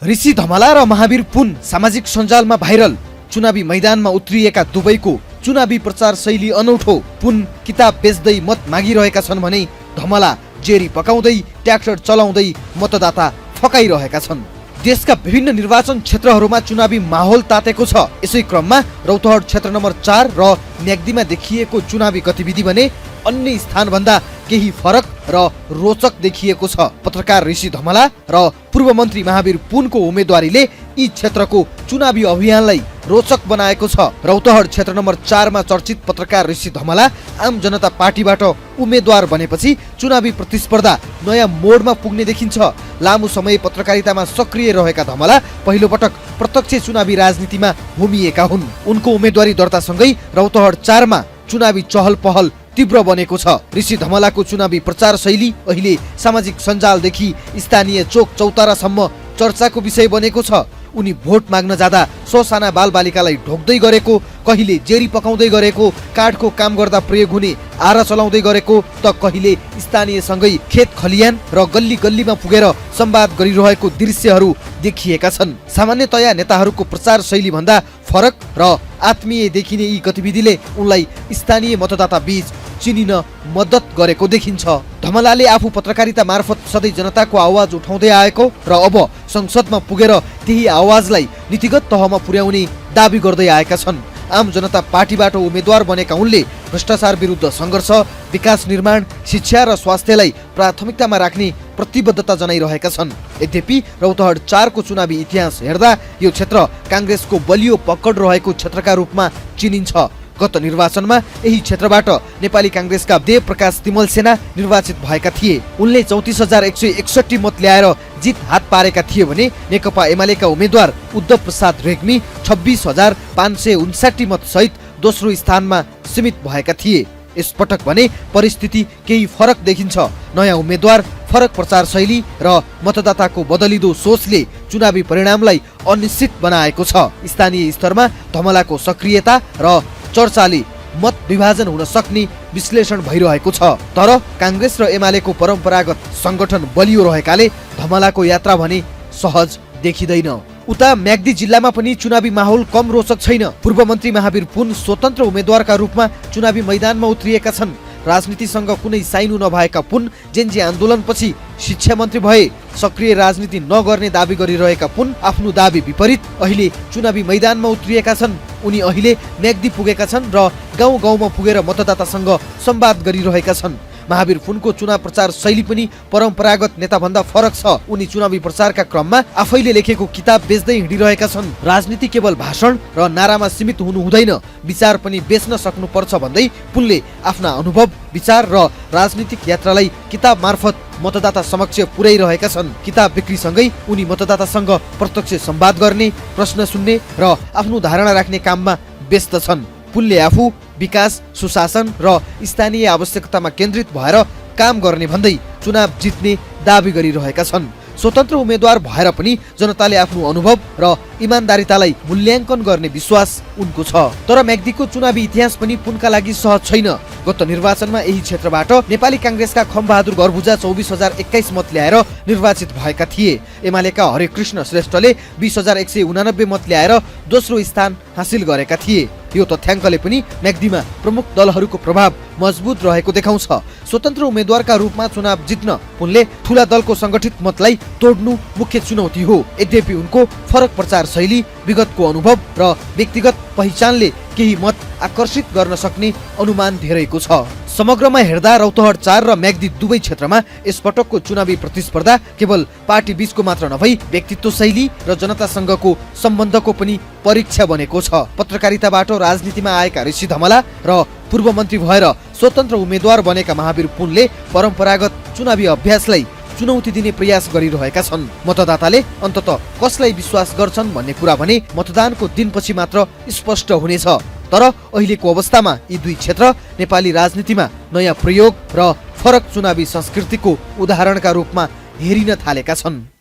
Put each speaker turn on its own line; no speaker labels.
ऋषि धमला र महावीर पुन सामाजिक सञ्जालमा भाइरल। चुनावी मैदानमा उत्रिएका दुवैको चुनावी प्रचार शैली अनौठो। पुन किताब बेच्दै मत मागिरहेका छन् भने धमला जेरी पकाउँदै ट्र्याक्टर चलाउँदै मतदाता फकाइरहेका छन्। देशका विभिन्न निर्वाचन क्षेत्रहरूमा चुनावी माहौल तातेको छ। यसै क्रममा रौतहट क्षेत्र नम्बर 4 र म्याग्दीमा देखिएको चुनावी गतिविधि भने अन्य स्थानभन्दा केही फरक र रोचक देखिएको छ। पत्रकार ऋषि धमला र पूर्व मन्त्री महावीर पुनको उम्मेदवारीले यी क्षेत्रको चुनावी अभियानलाई रोचक बनाएको छ। रौतहट क्षेत्र नम्बर 4 मा चर्चित पत्रकार ऋषि धमला आम जनता पार्टीबाट उम्मेद्वार बनेपछि चुनावी प्रतिस्पर्धा नयाँ मोडमा पुग्ने देखिन्छ। लामो समय पत्रकारितामा सक्रिय रहेका धमला पहिलो पटक प्रत्यक्ष चुनावी राजनीतिमा होमिएका हुन्। उनको उम्मेदवारी दर्तासँगै रौतहट 4 मा चुनावी चहल पहल तीव्र बनेको छ। ऋषि धमलाको चुनावी प्रचार शैली अहिले सामाजिक सञ्जालदेखि स्थानीय चोक चौतारासम्म चर्चाको विषय बनेको छ। उनी भोट माग्न जाँदा ससाना बालबालिकालाई ढोक्दै गरेको, कहिले जेरी पकाउँदै गरेको, काठको काम गर्दा प्रयोग हुने आरा चलाउँदै गरेको त कहिले स्थानीयसँगै खेत खलियान र गल्ली गल्लीमा पुगेर संवाद गरिरहेको दृश्यहरू देखिएका छन्। सामान्यतया नेताहरूको प्रचार शैली भन्दा फरक र आत्मीय देखिने यी गतिविधिले उनलाई स्थानीय मतदाता बीच चिनिन मद्दत गरेको देखिन्छ। धमलाले आफू पत्रकारिता मार्फत सधैँ जनताको आवाज उठाउँदै आएको र अब संसदमा पुगेर त्यही आवाजलाई नीतिगत तहमा पुर्याउने दाबी गर्दै आएका छन्। आम जनता पार्टीबाट उम्मेद्वार बनेका उनले भ्रष्टाचार विरुद्ध सङ्घर्ष, विकास निर्माण, शिक्षा र स्वास्थ्यलाई प्राथमिकतामा राख्ने प्रतिबद्धता जनाइरहेका छन्। यद्यपि रौतहट 4 को चुनावी इतिहास हेर्दा यो क्षेत्र काङ्ग्रेसको बलियो पकड रहेको क्षेत्रका रूपमा चिनिन्छ। गत निर्वाचनमा यही क्षेत्रबाट नेपाली काङ्ग्रेसका देव प्रकाश तिमल सेना निर्वाचित भएका थिए। उनले 34,161 मत ल्याएर जित हात पारेका थिए भने नेकपा एमालेका उम्मेद्वार उद्धव प्रसाद रेग्मी 26,559 मत सहित दोस्रो स्थानमा सीमित भएका थिए। यसपटक भने परिस्थिति केही फरक देखिन्छ। नयाँ उम्मेद्वार, फरक प्रचार शैली र मतदाताको बदलिदो सोचले चुनावी परिणामलाई अनिश्चित बनाएको छ। स्थानीय स्तरमा धमलाको सक्रियता र चर्चाले मत विभाजन हुन सक्ने विश्लेषण भइरहेको छ। तर काङ्ग्रेस र एमालेको परम्परागत संगठन बलियो रहेकाले धमलाको यात्रा भने सहज देखिँदैन। उता म्याग्दी जिल्लामा पनि चुनावी माहौल कम रोचक छैन। पूर्व मन्त्री महावीर पुन स्वतन्त्र उम्मेद्वारका रूपमा चुनावी मैदानमा उत्रिएका छन्। राजनीतिसँग कुनै साइनो नभएका पुन जेन्जी आन्दोलनपछि शिक्षा मन्त्री भए। सक्रिय राजनीति नगर्ने दाबी गरिरहेका पुन आफ्नो दाबी विपरीत अहिले चुनावी मैदानमा उत्रिएका छन्। उनी अहिले म्याग्दी पुगेका छन् र गाउँ गाउँमा पुगेर मतदातासँग संवाद गरिरहेका छन्। महावीर पुनको चुनाव प्रचार शैली पनि परम्परागत नेताभन्दा फरक छ। उनी चुनावी प्रचारका क्रममा आफैले लेखेको किताब बेच्दै हिँडिरहेका छन्। राजनीति केवल भाषण र नारामा सीमित हुनु हुँदैन, विचार पनि बेच्न सक्नुपर्छ भन्दै पुनले आफ्ना अनुभव, विचार र राजनीतिक यात्रालाई किताब मार्फत मतदाता समक्ष पुर्याइरहेका छन्। किताब बिक्रीसँगै उनी मतदातासँग प्रत्यक्ष संवाद गर्ने, प्रश्न सुन्ने र आफ्नो धारणा राख्ने काममा व्यस्त छन्। पुनले आफू विकास, सुशासन र स्थानीय आवश्यकतामा केन्द्रित भएर काम गर्ने भन्दै चुनाव जित्ने दाबी गरिरहेका छन्। स्वतन्त्र उम्मेद्वार भएर पनि जनताले आफ्नो अनुभव र इमान्दारितालाई मूल्याङ्कन गर्ने विश्वास उनको छ। तर म्याग्दीको चुनावी इतिहास पनि पुनका लागि सहज छैन। गत निर्वाचनमा यही क्षेत्रबाट नेपाली काङ्ग्रेसका खमबहादुर गर्बुजा 24,021 मत ल्याएर निर्वाचित भएका थिए। एमालेका हरेकृष्ण श्रेष्ठले 20,189 मत ल्याएर दोस्रो स्थान हासिल गरेका थिए। यो तथ्याङ्कले पनि म्याग्दीमा प्रमुख दलहरूको प्रभाव मजबुत रहेको देखाउँछ। स्वतन्त्र उम्मेद्वारका रूपमा चुनाव जित्न पुनले ठूला दलको संगठित मतलाई तोड्नु मुख्य चुनौती हो। यद्यपि उनको फरक प्रचार शैली, विगतको अनुभव र व्यक्तिगत पहिचानले केही मत आकर्षित गर्न सक्ने अनुमान धेरैको छ। समग्रमा हेर्दा रौतहट 4 र म्याग्दी दुवै क्षेत्रमा यसपटकको चुनावी प्रतिस्पर्धा केवल पार्टी बीचको मात्र नभई व्यक्तित्व शैली र जनतासँगको सम्बन्धको पनि परीक्षा बनेको छ। पत्रकारिताबाट राजनीतिमा आएका ऋषि धमला र पूर्व मन्त्री भएर स्वतन्त्र उम्मेद्वार बनेका महावीर पुनले परम्परागत चुनावी अभ्यासलाई चुनौती दिने प्रयास गरिरहेका छन्। मतदाताले अन्ततः कसलाई विश्वास गर्छन् भन्ने कुरा भने मतदानको दिनपछि मात्र स्पष्ट हुनेछ। तर अहिलेको अवस्थामा यी दुई क्षेत्र नेपाली राजनीतिमा नयाँ प्रयोग र फरक चुनावी संस्कृतिको उदाहरणका रूपमा हेरिन थालेका छन्।